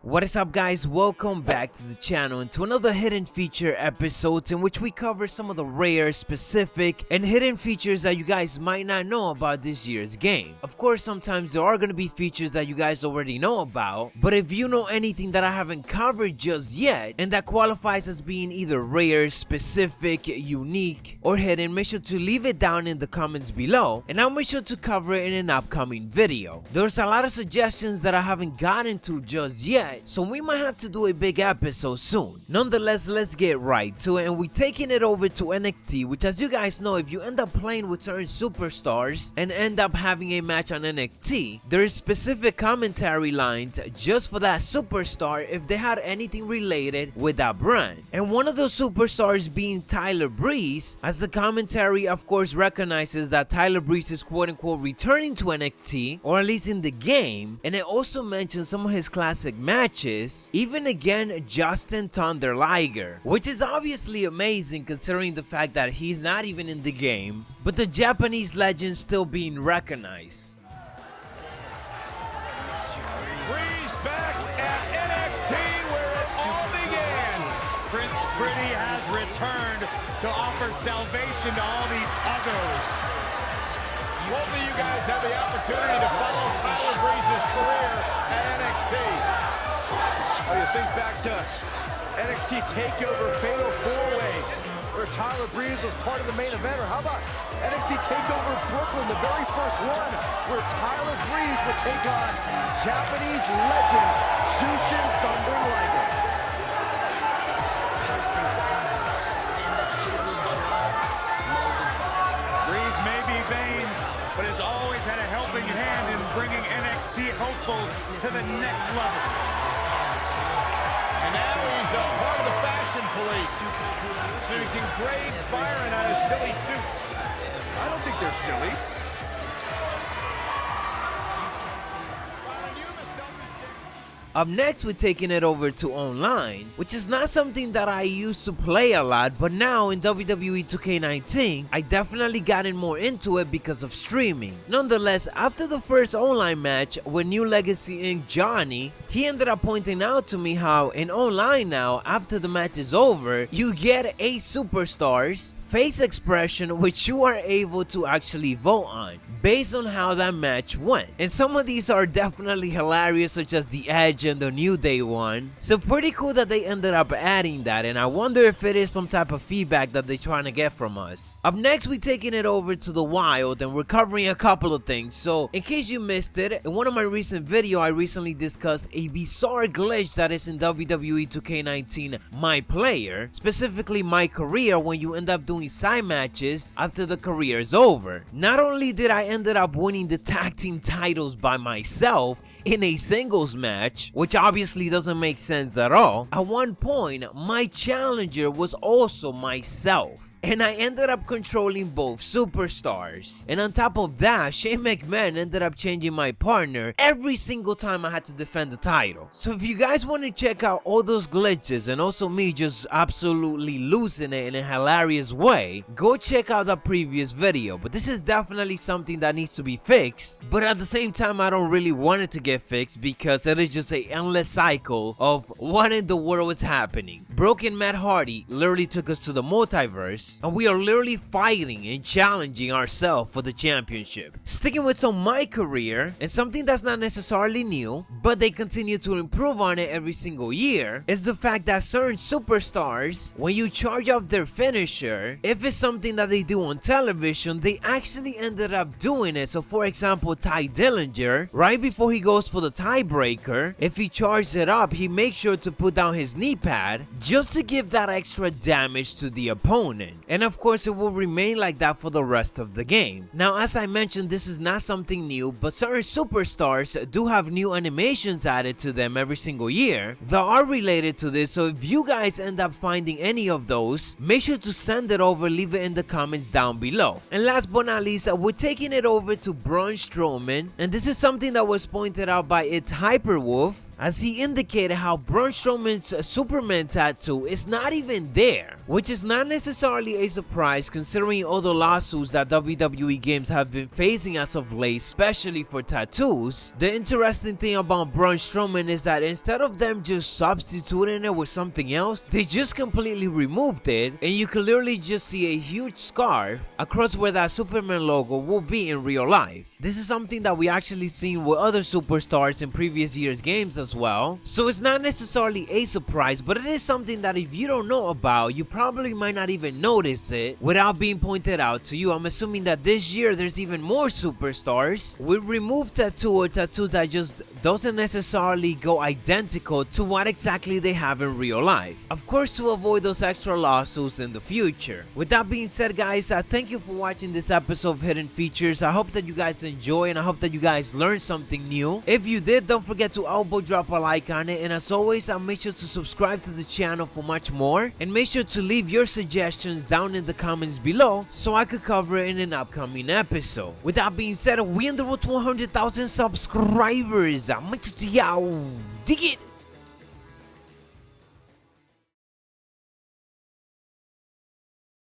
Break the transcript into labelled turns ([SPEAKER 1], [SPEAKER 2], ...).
[SPEAKER 1] What is up, guys? Welcome back to the channel and to another hidden feature episodes in which we cover some of the rare, specific, and hidden features that you guys might not know about this year's game. Of course, sometimes there are going to be features that you guys already know about, but if you know anything that I haven't covered just yet and that qualifies as being either rare, specific, unique, or hidden, make sure to leave it down in the comments below and I'll make sure to cover it in an upcoming video. There's a lot of suggestions that I haven't gotten to just yet, so we might have to do a big episode soon. Nonetheless, let's get right to it, and we're taking it over to NXT, which, as you guys know, if you end up playing with certain superstars and end up having a match on NXT, there is specific commentary lines just for that superstar if they had anything related with that brand. And one of those superstars being Tyler Breeze, as the commentary of course recognizes that Tyler Breeze is quote-unquote returning to NXT, or at least in the game, and it also mentions some of his classic matches, even again Justin Thunder Liger, which is obviously amazing considering the fact that he's not even in the game, but the Japanese legend still being recognized.
[SPEAKER 2] Breeze back at NXT where it all began. Prince Pretty has returned to offer salvation to all these others. Hopefully you guys have the opportunity to follow Tyler Breeze's career at NXT. Oh, you think back to NXT TakeOver Fatal 4-Way, where Tyler Breeze was part of the main event, or how about NXT TakeOver Brooklyn, the very first one, where Tyler Breeze would take on Japanese legend Jushin Thunder Liger. Breeze may be vain, but has always had a helping hand in bringing NXT hopefuls to the next level. And now he's a part of the fashion police, so he can grade firing on his silly suits. I don't think they're silly.
[SPEAKER 1] Up next, we're taking it over to online, which is not something that I used to play a lot, but now in WWE 2K19, I definitely gotten more into it because of streaming. Nonetheless, after the first online match with New Legacy Inc. Johnny, he ended up pointing out to me how in online now, after the match is over, you get 8 superstars face expression which you are able to actually vote on based on how that match went, and some of these are definitely hilarious, such as the Edge and the New Day one. So pretty cool that they ended up adding that, and I wonder if it is some type of feedback that they're trying to get from us. Up next, we're taking it over to the Wild and we're covering a couple of things. So in case you missed it, in one of my recent videos I recently discussed a bizarre glitch that is in WWE 2K19 My Player, specifically My Career, when you end up doing side matches after the career is over. Not only did I ended up winning the tag team titles by myself in a singles match, which obviously doesn't make sense at all, at one point my challenger was also myself. And I ended up controlling both superstars. And on top of that, Shane McMahon ended up changing my partner every single time I had to defend the title. So if you guys want to check out all those glitches and also me just absolutely losing it in a hilarious way, go check out that previous video. But this is definitely something that needs to be fixed. But at the same time, I don't really want it to get fixed because it is just an endless cycle of what in the world is happening. Broken Matt Hardy literally took us to the multiverse, and we are literally fighting and challenging ourselves for the championship. Sticking with some My Career, and something that's not necessarily new, but they continue to improve on it every single year, is the fact that certain superstars, when you charge up their finisher, if it's something that they do on television, they actually ended up doing it. So for example, Ty Dillinger, right before he goes for the tiebreaker, if he charges it up, he makes sure to put down his knee pad just to give that extra damage to the opponent. And of course, it will remain like that for the rest of the game. Now, as I mentioned, this is not something new, but certain superstars do have new animations added to them every single year that are related to this. So if you guys end up finding any of those, make sure to send it over, leave it in the comments down below. And last but not least, we're taking it over to Braun Strowman, and this is something that was pointed out by It's Hyperwolf, as he indicated how Braun Strowman's Superman tattoo is not even there, which is not necessarily a surprise considering all the lawsuits that WWE games have been facing as of late, especially for tattoos. The interesting thing about Braun Strowman is that instead of them just substituting it with something else, they just completely removed it, and you can literally just see a huge scarf across where that Superman logo will be in real life. This is something that we actually seen with other superstars in previous years' games as well, so it's not necessarily a surprise, but it is something that if you don't know about, you probably might not even notice it without being pointed out to you. I'm assuming that this year there's even more superstars with removed tattoo or tattoos that just doesn't necessarily go identical to what exactly they have in real life. Of course, to avoid those extra lawsuits in the future. With that being said, guys, thank you for watching this episode of Hidden Features. I hope that you guys enjoy and I hope that you guys learned something new. If you did, don't forget to elbow drop a like on it, and as always, make sure to subscribe to the channel for much more, and make sure to leave your suggestions down in the comments below so I could cover it in an upcoming episode. With that being said, we on the road to 100,000 subscribers. Macho T, dig it!